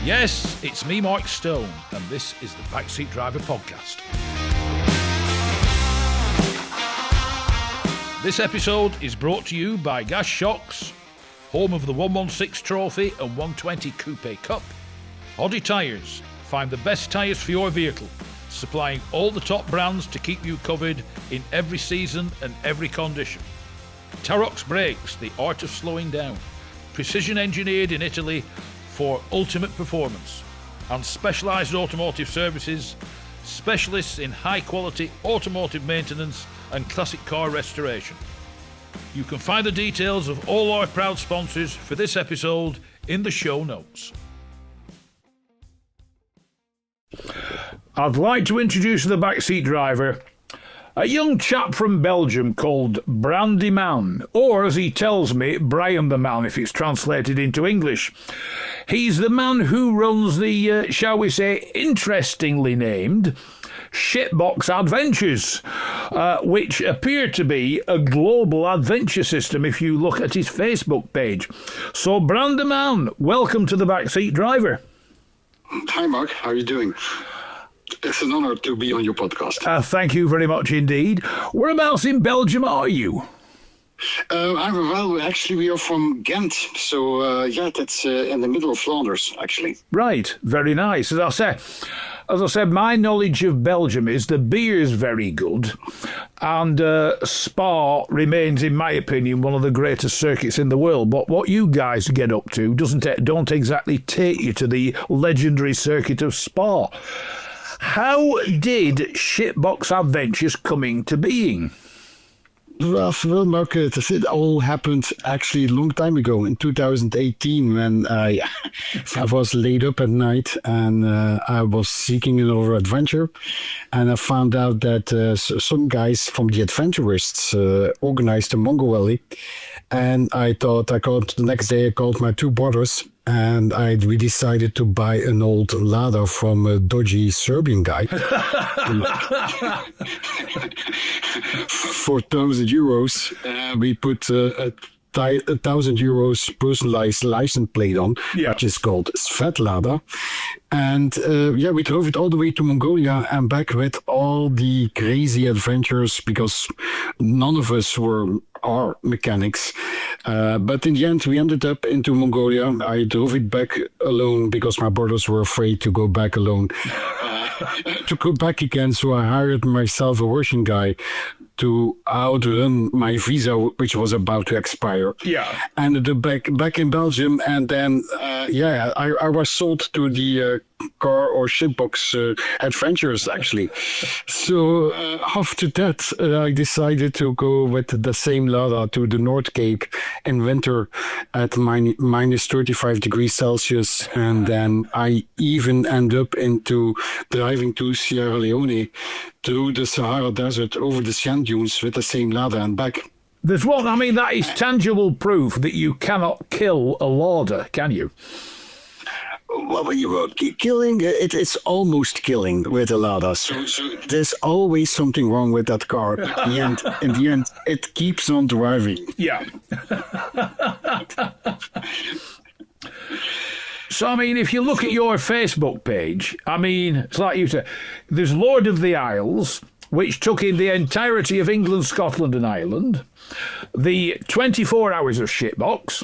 Yes, it's me, Mike Stone, and this is the Backseat Driver Podcast. This episode is brought to you by Gas Shocks, home of the 116 Trophy and 120 Coupe Cup. Audi Tyres, find the best tyres for your vehicle, supplying all the top brands to keep you covered in every season and every condition. Tarox Brakes, the art of slowing down, precision engineered in Italy for ultimate performance, and Specialised Automotive Services, specialists in high quality automotive maintenance and classic car restoration. You can find the details of all our proud sponsors for this episode in the show notes. I'd like to introduce the Backseat Driver a young chap from Belgium called Bran DeMan, or as he tells me, Brian the Man if it's translated into English. He's the man who runs the, shall we say, interestingly named Shitbox Adventures, which appear to be a global adventure system if you look at his Facebook page. So, Bran DeMan, welcome to the Backseat Driver. Hi, Mark. How are you doing? It's an honor to be on your podcast. Thank you very much indeed. Whereabouts in Belgium are you? Actually, we are from Ghent. So, that's in the middle of Flanders, actually. Right. Very nice. As I said, my knowledge of Belgium is the beer is very good, and Spa remains, in my opinion, one of the greatest circuits in the world. But what you guys get up to don't exactly take you to the legendary circuit of Spa. How did Shitbox Adventures come into being? Well, Mark, it all happened actually a long time ago in 2018 when I was laid up at night and I was seeking another adventure. And I found out that some guys from the Adventurists organized a Mongolia. And the next day I called my two brothers and we decided to buy an old Lada from a dodgy Serbian guy. For €1,000, we put a €1,000 personalized license plate on, which is called Svetlada. And we drove it all the way to Mongolia and back with all the crazy adventures because none of us are mechanics. But in the end, we ended up into Mongolia. I drove it back alone because my brothers were afraid to go back alone. To go back again, so I hired myself a Russian guy to outrun my visa, which was about to expire. Yeah. Ended up back in Belgium, and then I was sold to the car or Shitbox Adventures actually. So after that, I decided to go with the same Lada to the North Cape in winter at minus 35 degrees Celsius, and then I even end up into driving to Sierra Leone through the Sahara Desert over the sand dunes with the same Lada and back. There's one, that is tangible proof that you cannot kill a Lada, can you? Well, when you killing, it's almost killing with a Lada. So there's always something wrong with that car. In the end, it keeps on driving. Yeah. So, if you look at your Facebook page, it's like you said, there's Lord of the Isles, which took in the entirety of England, Scotland and Ireland, the 24 Hours of Shitbox,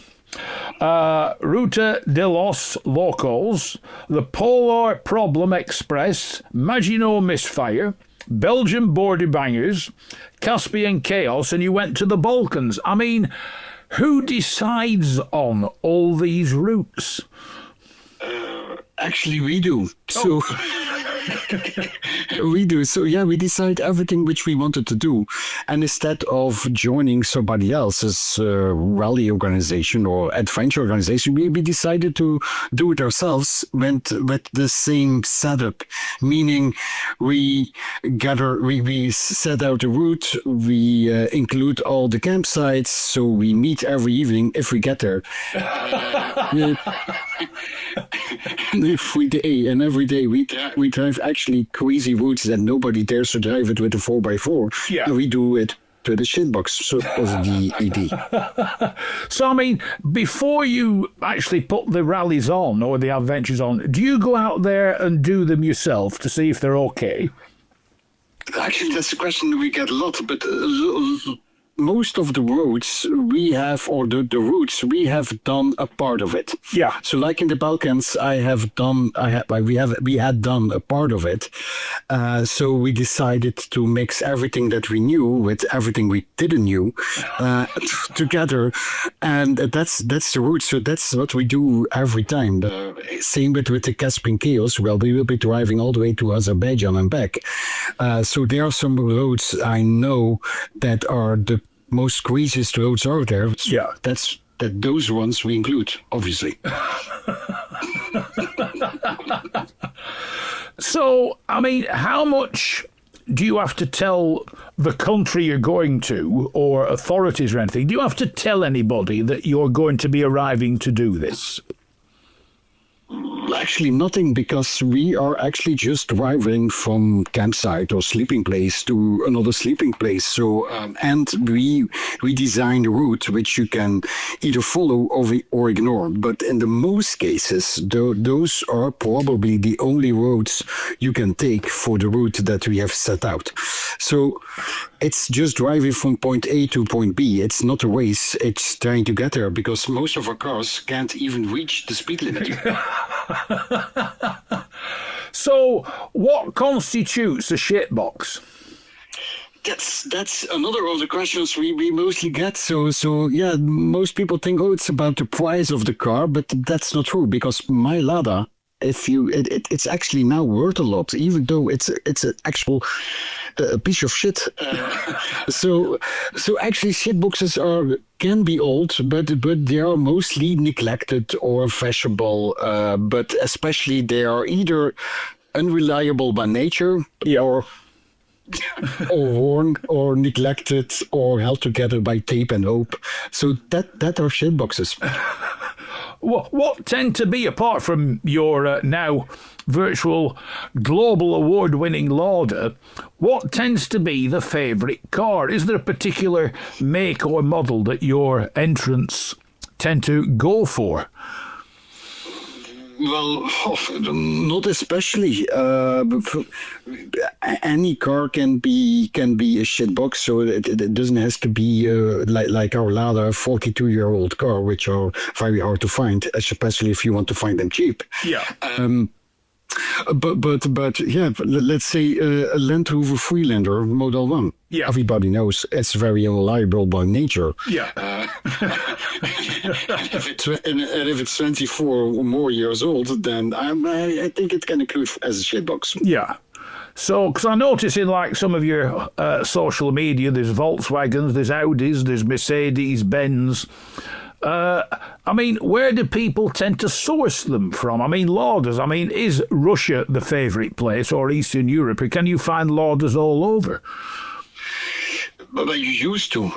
Ruta de los Locos, the Polar Problem Express, Maginot Misfire, Belgian Border Bangers, Caspian Chaos, and you went to the Balkans. Who decides on all these routes? Actually, we do. So we do. So we decide everything which we wanted to do, and instead of joining somebody else's rally organization or adventure organization, we decided to do it ourselves with the same setup. Meaning, we set out a route, we include all the campsites, so we meet every evening if we get there. Every day we drive actually crazy routes that nobody dares to drive it with a 4x4. Yeah. And we do it to the shitbox. So it was the idea. So, I mean, before you actually put the rallies on or the adventures on, do you go out there and do them yourself to see if they're okay? Actually, that's a question we get a lot, but most of the roads we have, or the routes we have done a part of it. Yeah. So, like in the Balkans, we had done a part of it. So we decided to mix everything that we knew with everything we didn't knew together, and that's the route. So that's what we do every time. Same with the Caspian Chaos. Well, we will be driving all the way to Azerbaijan and back. So there are some roads I know that are the most craziest roads out there. So yeah, those ones we include, obviously. So, I mean, how much do you have to tell the country you're going to, or authorities or anything? Do you have to tell anybody that you're going to be arriving to do this? Actually, nothing, because we are actually just driving from campsite or sleeping place to another sleeping place. So, and we design a route which you can either follow or ignore. But in the most cases, those are probably the only roads you can take for the route that we have set out. So it's just driving from point A to point B. It's not a race. It's trying to get there, because most of our cars can't even reach the speed limit. So, what constitutes a shitbox? That's another of the questions we mostly get. So yeah, most people think, it's about the price of the car, but that's not true, because my Lada, it's actually now worth a lot, even though it's an actual piece of shit. So actually, shitboxes can be old, but they are mostly neglected or fashionable. But especially they are either unreliable by nature, or worn or neglected or held together by tape and hope. So that are shitboxes. What tend to be, apart from your now virtual global award-winning Lada, what tends to be the favourite car? Is there a particular make or model that your entrants tend to go for? Well, not especially. Any car can be a shitbox, so it doesn't have to be like our Lada, 42-year-old car, which are very hard to find, especially if you want to find them cheap. Yeah. But yeah, let's say a Land Rover Freelander Model 1. Yeah. Everybody knows it's very unreliable by nature. Yeah. If it's 24 or more years old, then I think it can include as a shitbox. Yeah. So, because I notice in like some of your social media, there's Volkswagens, there's Audis, there's Mercedes, Benz. I mean, where do people tend to source them from? I mean, Ladas, is Russia the favourite place, or Eastern Europe? Or can you find Ladas all over? But you used to,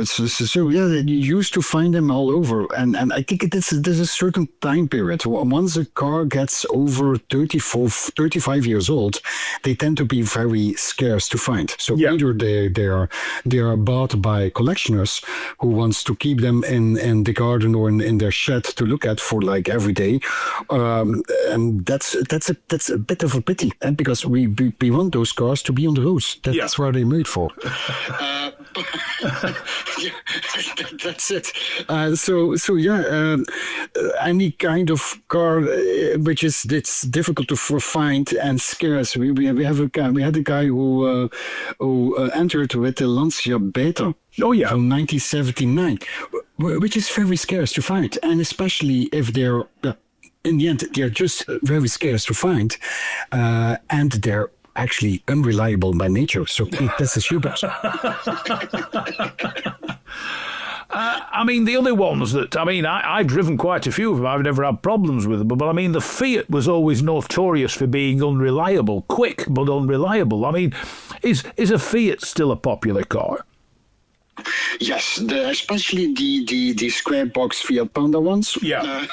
so yeah, you used to find them all over, and I think there's a certain time period. Once a car gets over 35 years old, they tend to be very scarce to find. So yeah, either they are bought by collectioners who wants to keep them in the garden or in their shed to look at for like every day, and that's a bit of a pity, and because we want those cars to be on the roads. That's where they're made for. Yeah, that's it. So yeah, any kind of car it's difficult to find and scarce. We had a guy who entered with the Lancia Beta. Oh yeah, from 1979, which is very scarce to find, and especially if they're in the end they're just very scarce to find, and they're actually unreliable by nature. So that's a shitbox. The other ones that, I've driven quite a few of them. I've never had problems with them. But the Fiat was always notorious for being unreliable, quick but unreliable. Is a Fiat still a popular car? Yes, especially the square box Fiat Panda ones. Yeah.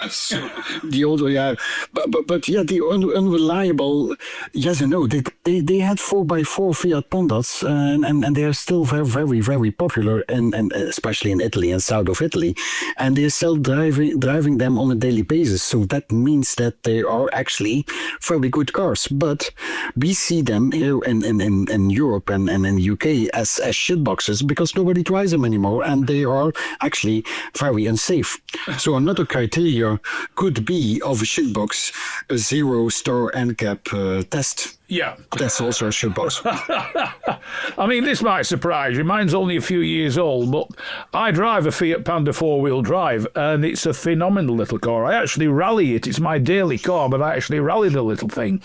The older, yeah. But yeah, the unreliable, yes and no. They had 4x4 Fiat Pandas, and they are still very, very, very popular, and especially in Italy and south of Italy. And they're still driving them on a daily basis. So that means that they are actually very good cars. But we see them here in Europe and in the UK as shitboxes because nobody drives them anymore, and they are actually very unsafe. So another criteria could be of a shitbox a 0-star NCAP test. Yeah. That's also a shitbox. I mean, this might surprise you. Mine's only a few years old, but I drive a Fiat Panda 4-wheel drive, and it's a phenomenal little car. I actually rally it. It's my daily car, but I actually rally the little thing,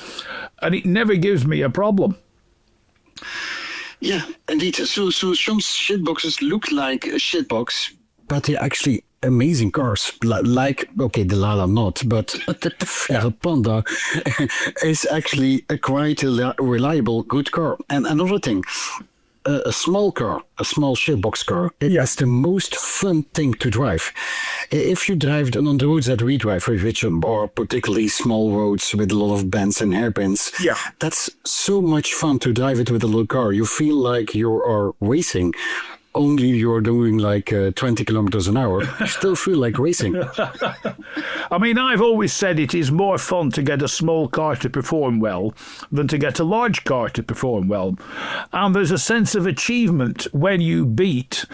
and it never gives me a problem. Yeah, indeed. So some shitboxes look like a shitbox, but they're actually amazing cars. Like, okay, the Lada not, but the Fiat Panda is actually a quite reliable, good car. And another thing, a small car, a small shitbox car, is the most fun thing to drive. If you drive on the roads that we drive, which are particularly small roads with a lot of bends and hairpins, that's so much fun to drive it with a little car. You feel like you are racing. Only you're doing like 20 kilometers an hour, you still feel like racing. I mean, I've always said it is more fun to get a small car to perform well than to get a large car to perform well. And there's a sense of achievement when you beat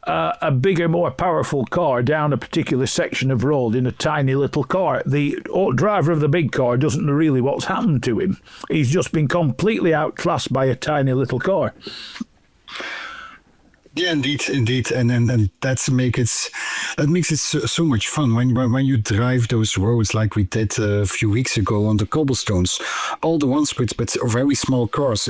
a bigger, more powerful car down a particular section of road in a tiny little car. The driver of the big car doesn't know really what's happened to him. He's just been completely outclassed by a tiny little car. Yeah, indeed, and that makes it so much fun when you drive those roads like we did a few weeks ago on the cobblestones. All the ones with very small cars,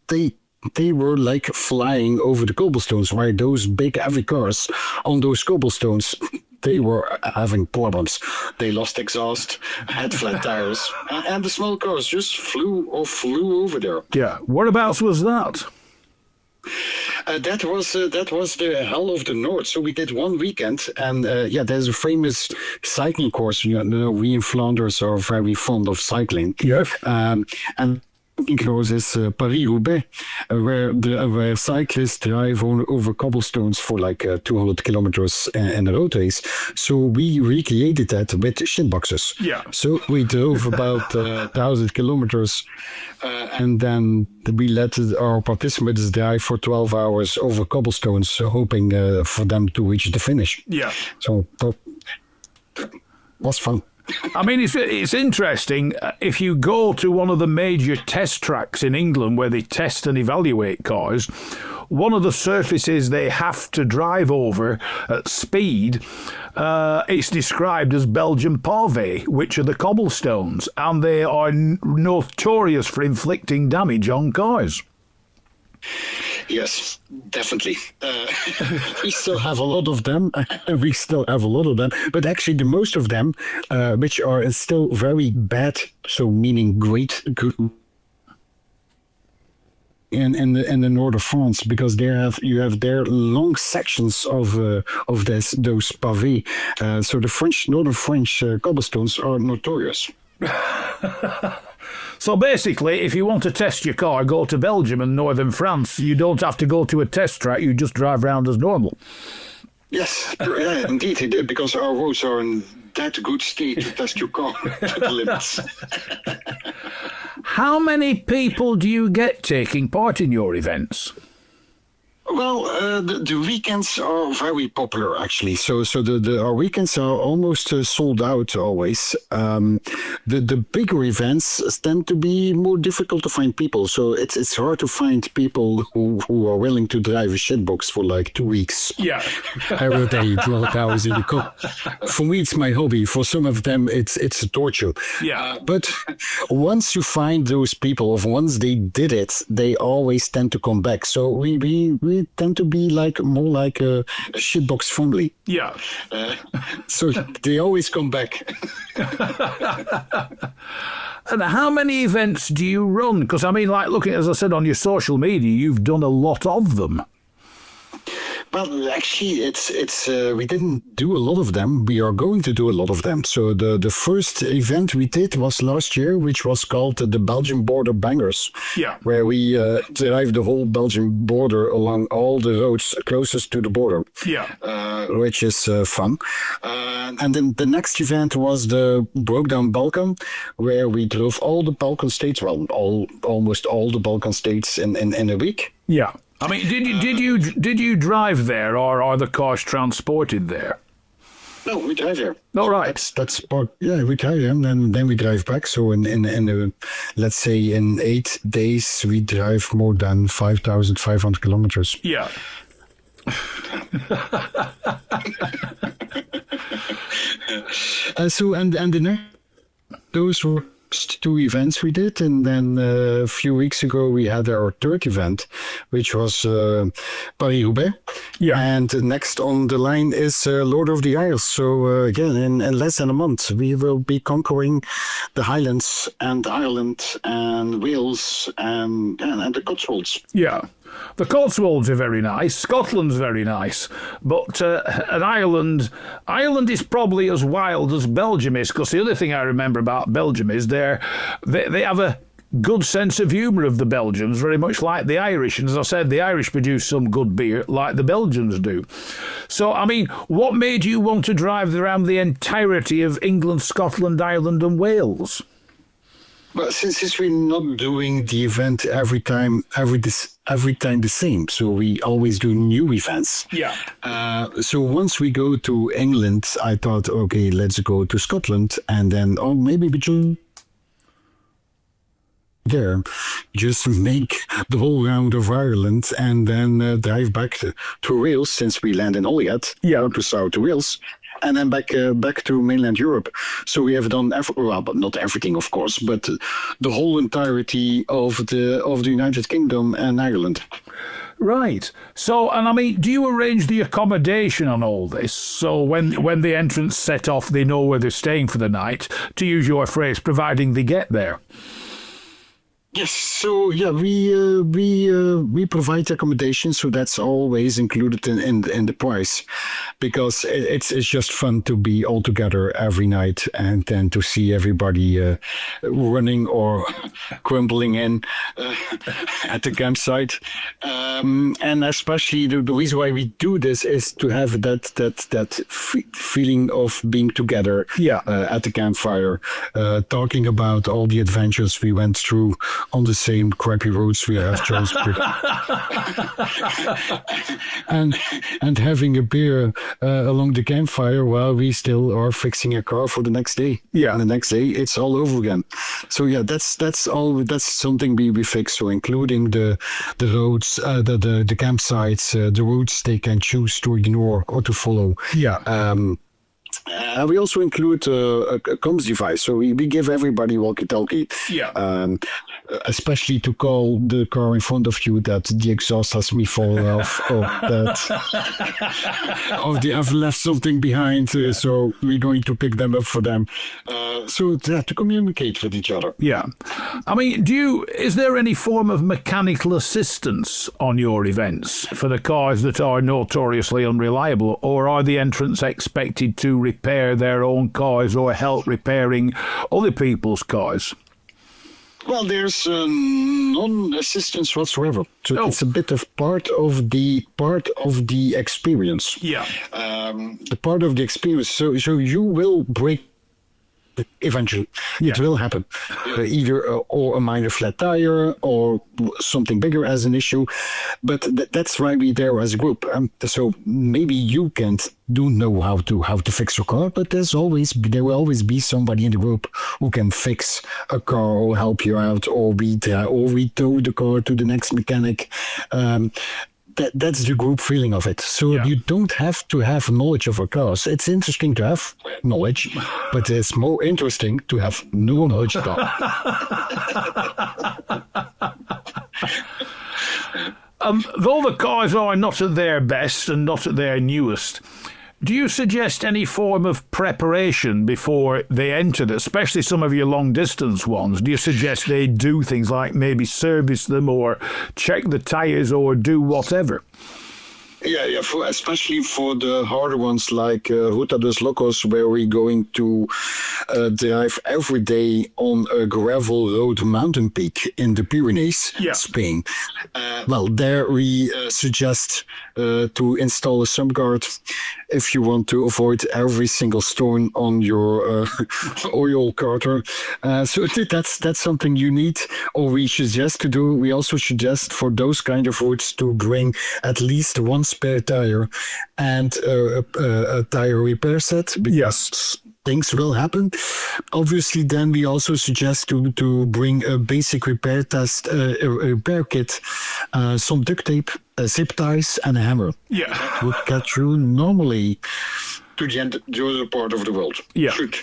they were like flying over the cobblestones, while those big heavy cars on those cobblestones, they were having problems. They lost exhaust, had flat tires, and the small cars just flew over there. Yeah, whereabouts was that? That was the Hell of the North. So we did one weekend, and there's a famous cycling course. You know, we in Flanders are very fond of cycling. Yes. And course is Paris-Roubaix, where cyclists drive over cobblestones for like 200 kilometers in a road race. So we recreated that with shitboxes. Yeah. So we drove about 1,000 kilometers, and then we let our participants drive for 12 hours over cobblestones, hoping for them to reach the finish. Yeah. So that was fun. I mean, it's interesting. If you go to one of the major test tracks in England where they test and evaluate cars, one of the surfaces they have to drive over at speed, it's described as Belgium pavé, which are the cobblestones, and they are notorious for inflicting damage on cars. Yes, definitely. We still have a lot of them. But actually, the most of them, which are still very bad, so meaning good in the north of France, because you have there long sections of those pavés. So the northern French cobblestones are notorious. So basically, if you want to test your car, go to Belgium and northern France. You don't have to go to a test track, you just drive around as normal. Yes, yeah, indeed, because our roads are in that good state to test your car to the limits. How many people do you get taking part in your events? Well, the weekends are very popular, actually. So our weekends are almost sold out always. The bigger events tend to be more difficult to find people. So it's hard to find people who are willing to drive a shitbox for like 2 weeks. Yeah. Every day, 12 hours in the car. For me, it's my hobby. For some of them, it's a torture. Yeah. But once you find those people, or once they did it, they always tend to come back. So we tend to be more like a shitbox family. Yeah. So they always come back. And how many events do you run? Because I mean, like looking, as I said, on your social media, you've done a lot of them. Well, actually, it's we didn't do a lot of them. We are going to do a lot of them. So the first event we did was last year, which was called the Belgian Border Bangers. Yeah. Where we drive the whole Belgian border along all the roads closest to the border. Yeah. Which is fun. And then the next event was the Broke Down Balkan, where we drove all the Balkan states, well, almost all the Balkan states in a week. Yeah. I mean, did you drive there, or are the cars transported there? No, we drive there. All right. That's part. Yeah, we drive them, and then we drive back. So in let's say in 8 days we drive more than 5,500 kilometers. Yeah. So and those were two events we did, and then a few weeks ago we had our third event, which was Paris-Roubaix. Yeah. And next on the line is Lord of the Isles. So again, in less than a month, we will be conquering the Highlands and Ireland and Wales and the Cotswolds. Yeah. The Cotswolds are very nice. Scotland's very nice. But and Ireland is probably as wild as Belgium is, because the other thing I remember about Belgium is they have a good sense of humour of the Belgians, very much like the Irish. And as I said, the Irish produce some good beer like the Belgians do. So, I mean, what made you want to drive around the entirety of England, Scotland, Ireland and Wales? Well, since we're not doing the event every time the same, so we always do new events. Yeah. So once we go to England, I thought, okay, let's go to Scotland, and then maybe between there, just make the whole round of Ireland, and then drive back to Wales, since we land in Oliet, to South to Wales. And then back to mainland Europe. So we have done but not everything, of course, but the whole entirety of the United Kingdom and Ireland. Right. So, and I mean, do you arrange the accommodation on all this? So when the entrants set off, they know where they're staying for the night, to use your phrase, providing they get there. Yes, so yeah, we provide accommodation, so that's always included in the price, because it's just fun to be all together every night, and then to see everybody running or crumbling in at the campsite, and especially the reason why we do this is to have that feeling of being together at the campfire, talking about all the adventures we went through on the same crappy roads we have chosen. and having a beer along the campfire while we still are fixing a car for the next day. Yeah. And the next day it's all over again. So yeah, that's something we fix. So including the roads, the campsites, the routes they can choose to ignore or to follow. Yeah. We also include a comms device, so we give everybody walkie-talkie. Yeah. Especially to call the car in front of you that the exhaust has me fall off, or that they have left something behind. So we're going to pick them up for them. So to communicate with each other. Yeah. I mean, is there any form of mechanical assistance on your events for the cars that are notoriously unreliable, or are the entrants expected to repair their own cars or help repairing other people's cars? Well, there's non-assistance whatsoever. So it's a bit of part of the experience. Yeah. The part of the experience. So you will break. Eventually, it will happen. Either or a minor flat tire or something bigger as an issue. But that's why we're there as a group. So maybe you don't know how to fix your car, but there will always be somebody in the group who can fix a car or help you out, or we tow the car to the next mechanic. That's the group feeling of it. So you don't have to have knowledge of our cars. It's interesting to have knowledge, but it's more interesting to have no knowledge at all. Though the cars are not at their best and not at their newest, do you suggest any form of preparation before they enter, especially some of your long-distance ones? Do you suggest they do things like maybe service them or check the tyres or do whatever? Yeah. Especially for the harder ones like Ruta dos Locos, where we're going to drive every day on a gravel road mountain peak in the Pyrenees, Spain. Well, there we suggest to install a sump guard if you want to avoid every single stone on your oil carter. So that's something you need, or we suggest to do. We also suggest for those kind of routes to bring at least one spare tire and a tire repair set, because things will happen. Obviously, then we also suggest to bring a basic repair test, a repair kit, some duct tape, zip ties, and a hammer. Yeah. That would get you normally to the other part of the world. Yeah. Should.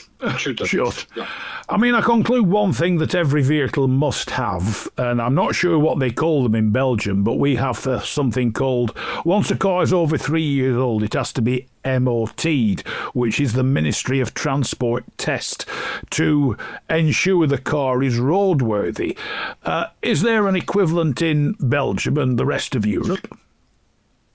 Yeah. I mean, I conclude one thing that every vehicle must have, and I'm not sure what they call them in Belgium, but we have something called, once a car is over 3 years old, it has to be MOT'd, which is the Ministry of Transport test to ensure the car is roadworthy. Is there an equivalent in Belgium and the rest of Europe?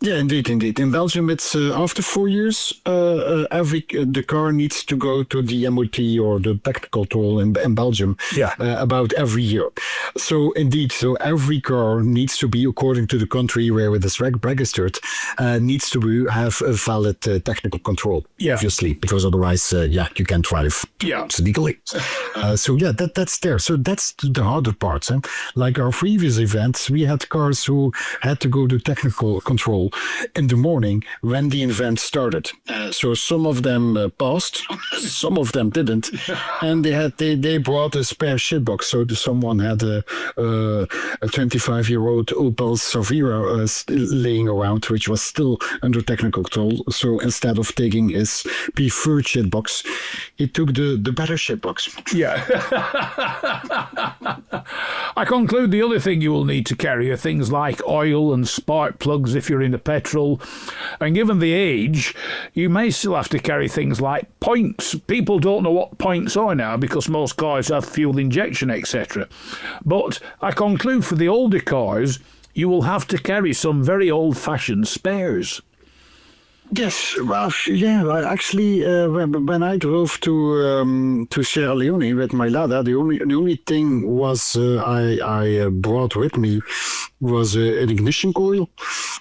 Yeah, indeed. In Belgium, it's after 4 years, the car needs to go to the MOT or the technical toll in Belgium. About every year. So indeed, every car needs to be, according to the country where it is registered, needs to have a valid technical control. Obviously, because otherwise, you can't drive legally. That's there. So that's the harder part. Like our previous events, we had cars who had to go to technical control in the morning when the event started. So some of them passed, some of them didn't, and they brought a spare shitbox. So someone had a 25-year-old Opel Savira laying around, which was still under technical control. So instead of taking his preferred shitbox, he took the better shitbox. Yeah. I conclude the other thing you will need to carry are things like oil and spark plugs if you're in the petrol. And given the age, you may still have to carry things like points. People don't know what points are now because most cars have fuel injection, etc. But I conclude for the older cars, you will have to carry some very old-fashioned spares. Yes, well, actually, when I drove to Sierra Leone with my Lada, the only thing was I brought with me was an ignition coil,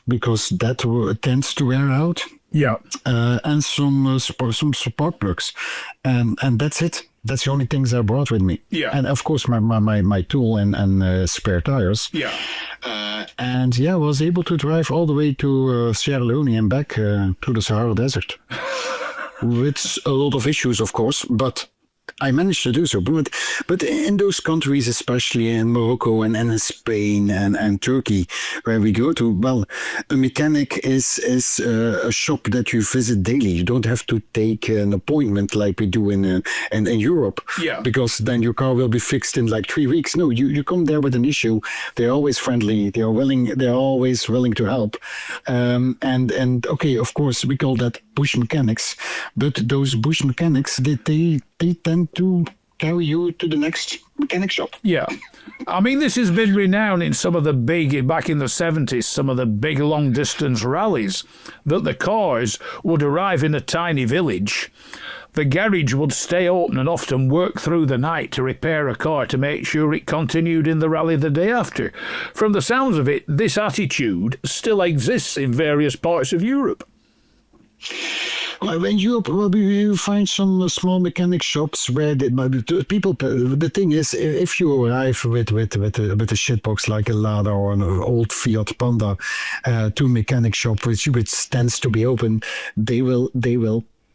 because that tends to wear out. Yeah, and some spark plugs, and that's it. That's the only things I brought with me. Yeah, and of course my tool and spare tires. Yeah. I was able to drive all the way to Sierra Leone and back to the Sahara Desert. With a lot of issues, of course, but I managed to do so. But in those countries, especially in Morocco and in Spain and Turkey, where we go to, well, a mechanic is a shop that you visit daily. You don't have to take an appointment like we do in Europe, because then your car will be fixed in like 3 weeks. No, you come there with an issue. They're always friendly. They're always willing to help. And okay, of course, we call that bush mechanics. But those bush mechanics, they tend to carry you to the next mechanic shop. Yeah. I mean, this has been renowned in some of the big, back in the 70s, some of the big long-distance rallies, that the cars would arrive in a tiny village. The garage would stay open and often work through the night to repair a car to make sure it continued in the rally the day after. From the sounds of it, this attitude still exists in various parts of Europe. Well, in Europe, you find some small mechanic shops where people. The thing is, if you arrive with a shitbox like a Lada or an old Fiat Panda to a mechanic shop, which tends to be open, they will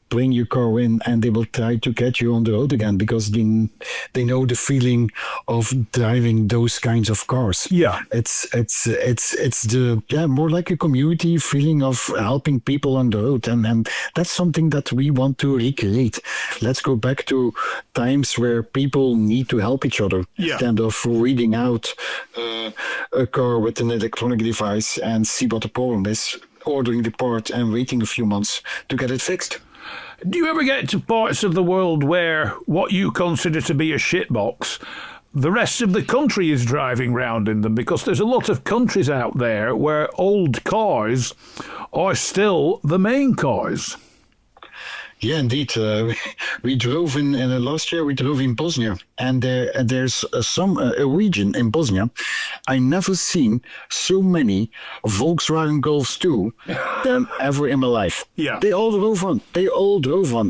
bring your car in and they will try to get you on the road again, because they know the feeling of driving those kinds of cars. Yeah, it's more like a community feeling of helping people on the road, and that's something that we want to recreate. Let's go back to times where people need to help each other instead of reading out a car with an electronic device and see what the problem is, ordering the part and waiting a few months to get it fixed. Do you ever get to parts of the world where what you consider to be a shitbox, the rest of the country is driving round in them, because there's a lot of countries out there where old cars are still the main cars. Yeah, indeed. We drove in last year. We drove in Bosnia, and there's a region in Bosnia. I never seen so many Volkswagen Golfs 2 than ever in my life. Yeah, they all drove on.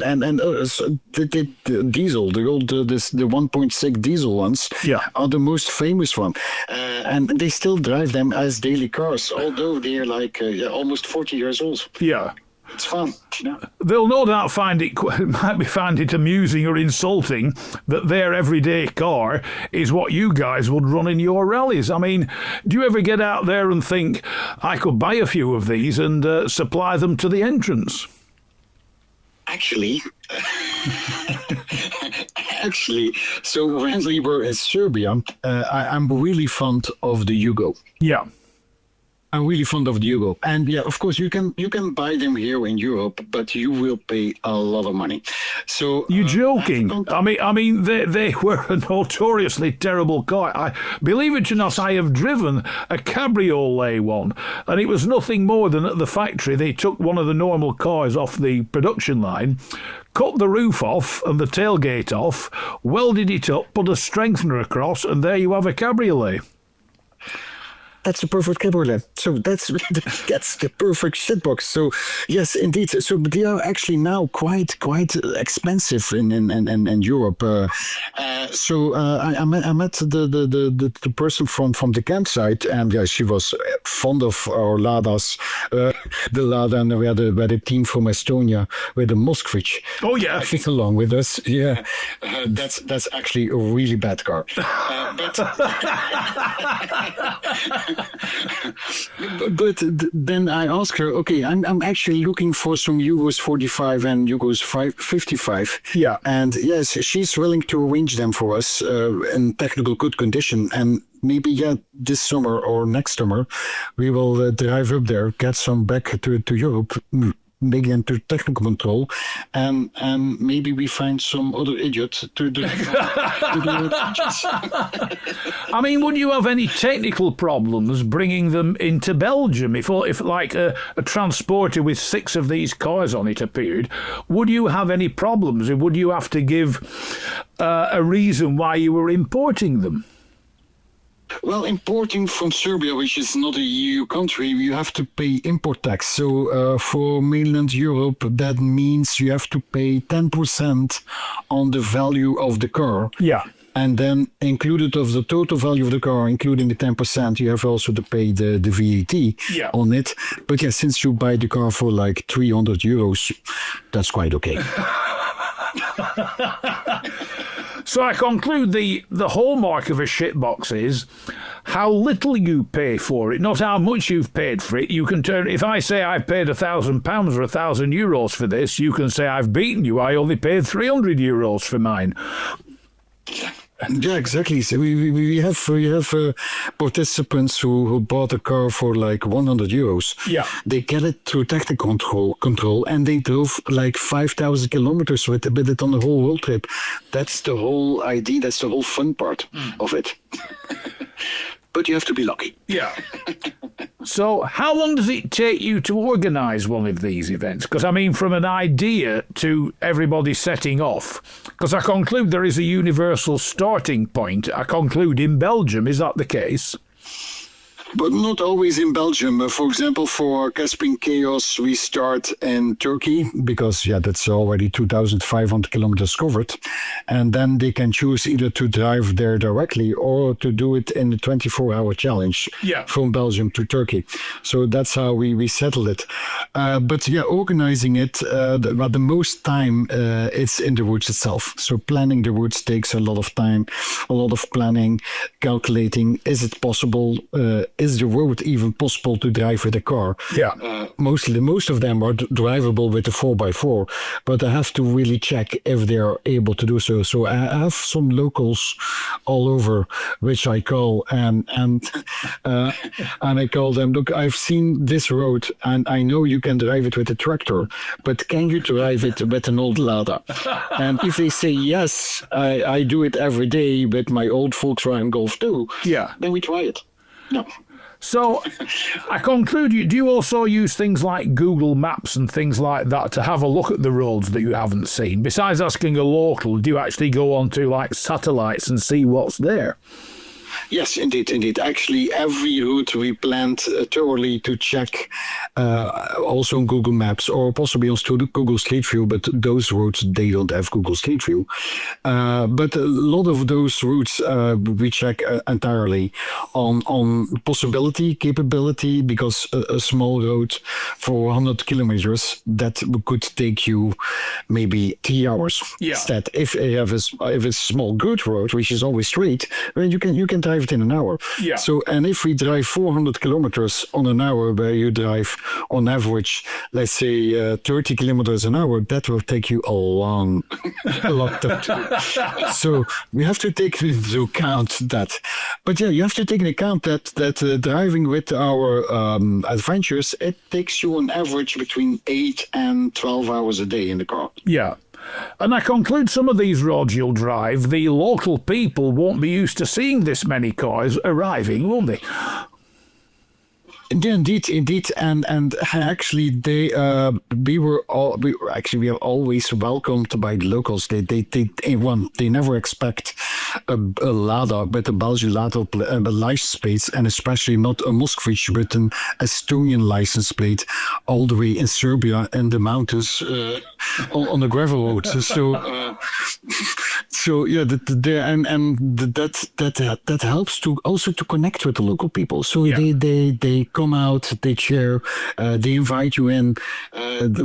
And the diesel, the 1.6 diesel ones, are the most famous one, and they still drive them as daily cars, although they're like almost 40 years old. Yeah. It's fun. They'll no doubt find it amusing or insulting that their everyday car is what you guys would run in your rallies. I mean, do you ever get out there and think, I could buy a few of these and supply them to the entrance? Actually, so when we were in Serbia, I'm really fond of the Yugo. Yeah. I'm really fond of the Yugo. And yeah, of course, you can buy them here in Europe, but you will pay a lot of money. So you're joking? I mean, they were a notoriously terrible car. Believe it or not, I have driven a cabriolet one, and it was nothing more than at the factory they took one of the normal cars off the production line, cut the roof off and the tailgate off, welded it up, put a strengthener across, and there you have a cabriolet. That's the perfect cabriolet. So that's the perfect shitbox. So yes, indeed. So they are actually now quite expensive in Europe. So I met the person from the campsite, and yeah, she was fond of our Ladas, the Lada, and we had a team from Estonia with the Moskvich. Oh yeah, along with us. Yeah, that's actually a really bad car. But then I asked her, okay, I'm actually looking for some Yugos 45 and Yugos 55. Yeah. And yes, she's willing to arrange them for us in technical good condition. And maybe, this summer or next summer, we will drive up there, get some back to Europe, maybe into technical control, and maybe we find some other idiot to do I mean, would you have any technical problems bringing them into Belgium? If like a transporter with 6 of these cars on it appeared, would you have any problems? Or would you have to give a reason why you were importing them? Well, importing from Serbia, which is not a EU country, you have to pay import tax. So for mainland Europe, that means you have to pay 10% on the value of the car. Yeah. And then included of the total value of the car, including the 10%, you have also to pay the VAT on it. But yeah, since you buy the car for like 300 euros, that's quite okay. So I conclude the hallmark of a shitbox is how little you pay for it, not how much you've paid for it. You can turn, if I say I've paid £1,000 or €1,000 for this, you can say I've beaten you. I only paid €300 for mine. Yeah, exactly. So we have participants who bought a car for like 100 euros. Yeah, they get it through technical control, and they drove like 5,000 kilometers with it on the whole road trip. That's the whole idea. That's the whole fun part of it. But you have to be lucky. Yeah. So how long does it take you to organise one of these events? Because, I mean, from an idea to everybody setting off, because I conclude there is a universal starting point. I conclude in Belgium. Is that the case? But not always in Belgium. For example, for Caspian Chaos, we start in Turkey because, that's already 2,500 kilometers covered. And then they can choose either to drive there directly or to do it in the 24-hour challenge from Belgium to Turkey. So that's how we settle it. But organizing it, the most time it's in the routes itself. So planning the routes takes a lot of time, a lot of planning, calculating, is it possible? is the road even possible to drive with a car? Yeah. Most of them are drivable with a 4x4, but I have to really check if they are able to do so. So I have some locals all over, which I call and I call them, look, I've seen this road and I know you can drive it with a tractor, but can you drive it with an old Lada? And if they say yes, I do it every day with my old Volkswagen Golf 2, then we try it. No. So, I conclude, do you also use things like Google Maps and things like that to have a look at the roads that you haven't seen? Besides asking a local, do you actually go onto like satellites and see what's there? Yes, indeed. Actually, every route we planned thoroughly to check, also on Google Maps or possibly on Google Street View, but those routes, they don't have Google Street View. But a lot of those routes we check entirely on possibility, capability, because a small road for 100 kilometers, that could take you maybe 3 hours. Yeah. Instead, if it's a small good road, which is always straight, then you can drive it in an hour. Yeah. So, and if we drive 400 kilometers on an hour, where you drive on average, let's say 30 kilometers an hour, that will take you a lot of time. So we have to take into account that. But yeah, you have to take into account that driving with our adventures, it takes you on average between 8 and 12 hours a day in the car. Yeah. And I conclude some of these roads you'll drive, the local people won't be used to seeing this many cars arriving, will they? Indeed, and actually, we are always welcomed by the locals. They never expect a Lada with a Belgian Lada license plate, and especially not a Moskvich but an Estonian license plate, all the way in Serbia in the mountains on the gravel roads. So yeah, that helps to also to connect with the local people. So they come out, they share, they invite you in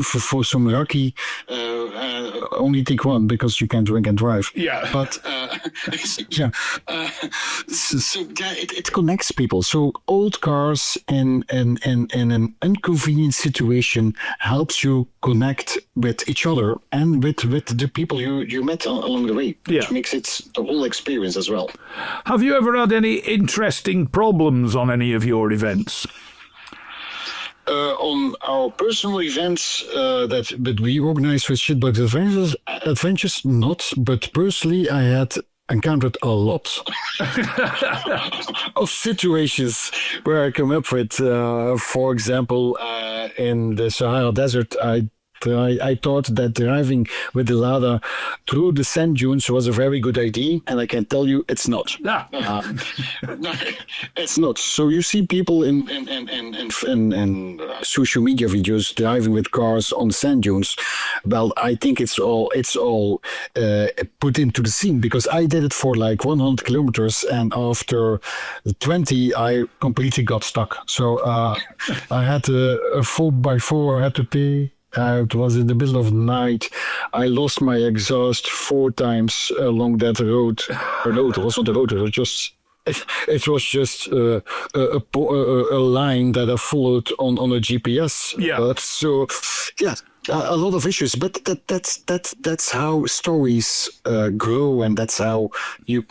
for some raki. Only take one because you can drink and drive. Yeah. But it connects people. So old cars in an inconvenient situation helps you connect with each other and with the people you met along the way, which makes it the whole experience as well. Have you ever had any interesting problems on any of your events? On our personal events that we organize with Shitbox Adventures, not. But personally, I had encountered a lot of situations where I come up with, for example, in the Sahara Desert, I thought that driving with the Lada through the sand dunes was a very good idea, and I can tell you it's not. No, it's not. So you see people in social media videos driving with cars on sand dunes. Well, I think it's all put into the scene, because I did it for like 100 kilometers, and after 20, I completely got stuck. So I had a 4x4. I had to pay. It was in the middle of the night. I lost my exhaust 4 times along that road. No, it wasn't the road. It was just a line that I followed on a GPS. Yeah. So yeah, a lot of issues. But that's how stories grow, and that's how you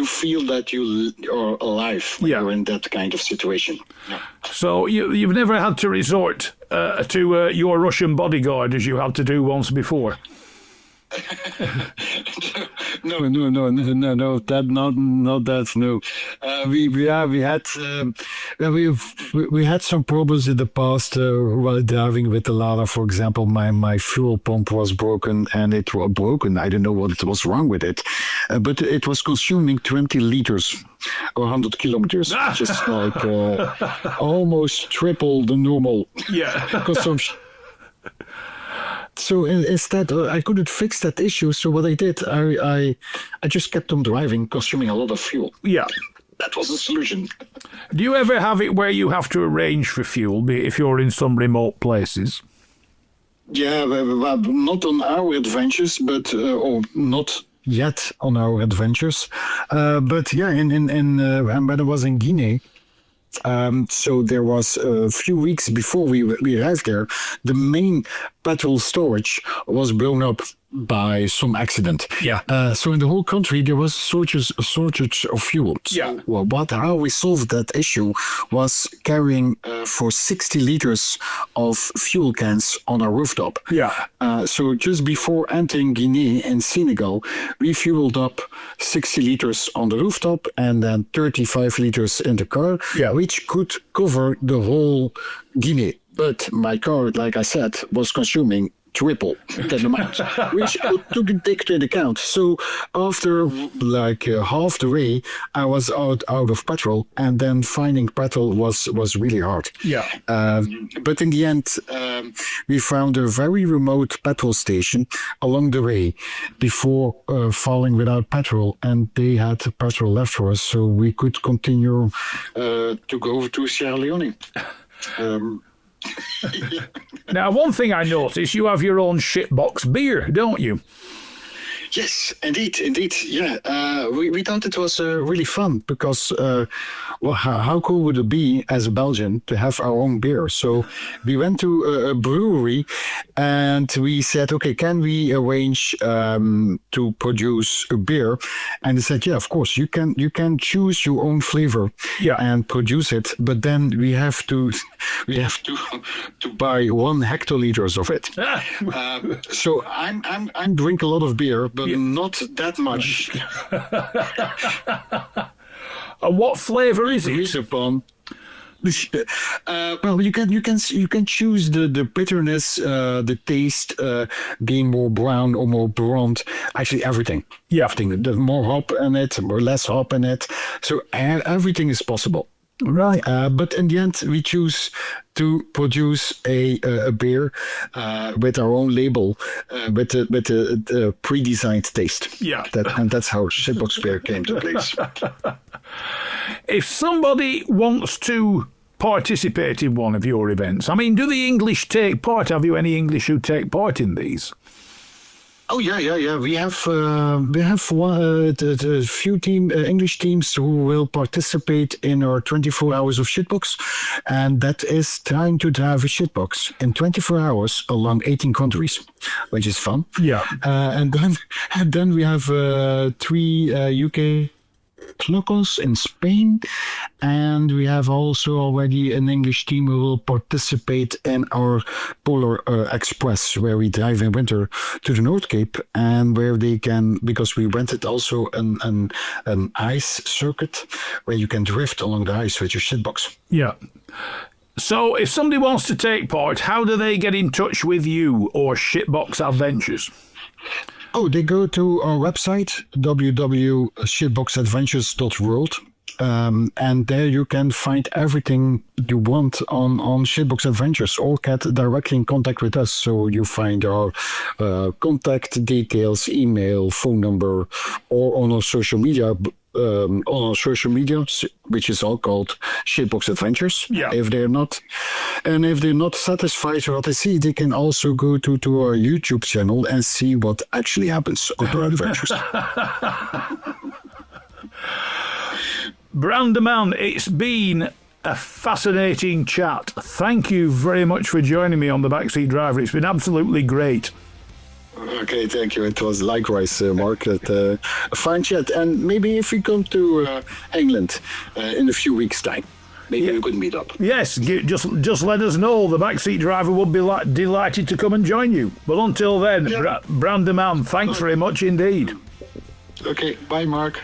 feel that you are alive when you're in that kind of situation. Yeah. So you've never had to resort to your Russian bodyguard as you had to do once before? No, we had some problems in the past while driving with the Lada. For example, my fuel pump was broken, and it was broken. I don't know what was wrong with it, but it was consuming 20 liters or 100 kilometers, just like almost triple the normal consumption. So instead, I couldn't fix that issue. So what I did, I just kept on driving, consuming a lot of fuel. Yeah. That was the solution. Do you ever have it where you have to arrange for fuel, if you're in some remote places? Yeah, not on our adventures, but or not yet on our adventures. But yeah, when I was in Guinea, So there was a few weeks before we arrived there, the main petrol storage was blown up by some accident. Yeah. So in the whole country there was a shortage of fuel. So, how we solved that issue was carrying for 60 liters of fuel cans on our rooftop. Yeah. So just before entering Guinea and Senegal, we fueled up 60 liters on the rooftop and then 35 liters in the car, which could cover the whole Guinea. But my car, like I said, was consuming triple that amount, which I took into account. So after half the way, I was out of petrol, and then finding petrol was really hard. Yeah. But in the end, we found a very remote petrol station along the way before falling without petrol, and they had petrol left for us, so we could continue to go to Sierra Leone. Now, one thing I noticed, you have your own Shitbox beer, don't you? Yes, indeed. Yeah, we thought it was really fun because, how cool would it be as a Belgian to have our own beer? So we went to a brewery and we said, okay, can we arrange to produce a beer? And they said, yeah, of course, you can choose your own flavor and produce it, but then we have to buy 1 hectoliters of it. So I'm drink a lot of beer, but not that much. And what flavor is it? Well, you can choose the bitterness, the taste, being more brown or more blonde. Actually, everything. Yeah. Everything. There's more hop in it, or less hop in it. So everything is possible. Right. But in the end, we choose to produce a beer with our own label, with a pre-designed taste. Yeah. And that's how Shitbox beer came to place. If somebody wants to participate in one of your events, I mean, do the English take part? Have you any English who take part in these? Oh yeah. We have a few English teams who will participate in our 24 hours of Shitbox, and that is trying to drive a Shitbox in 24 hours along 18 countries, which is fun. Yeah. And then we have 3 UK locals in Spain, and we have also already an English team who will participate in our Polar Express, where we drive in winter to the North Cape, and where they can, because we rented also an ice circuit where you can drift along the ice with your Shitbox. Yeah. So if somebody wants to take part, how do they get in touch with you or Shitbox Adventures? Oh, they go to our website, www.shitboxadventures.world. And there you can find everything you want on Shitbox Adventures, or get directly in contact with us. So you find our contact details, email, phone number, or on our social media. Which is all called Shitbox Adventures. Yeah. If they're not satisfied with what they see, they can also go to our YouTube channel and see what actually happens on our adventures. Bran DeMan, it's been a fascinating chat. Thank you very much for joining me on the Backseat Driver. It's been absolutely great. Okay, thank you. It was likewise, Mark. A fine chat. And maybe if we come to England in a few weeks' time, maybe we could meet up. Yes, just let us know. The Backseat Driver would be delighted to come and join you. But until then, Bran DeMan, thanks very much indeed. Okay, bye, Mark.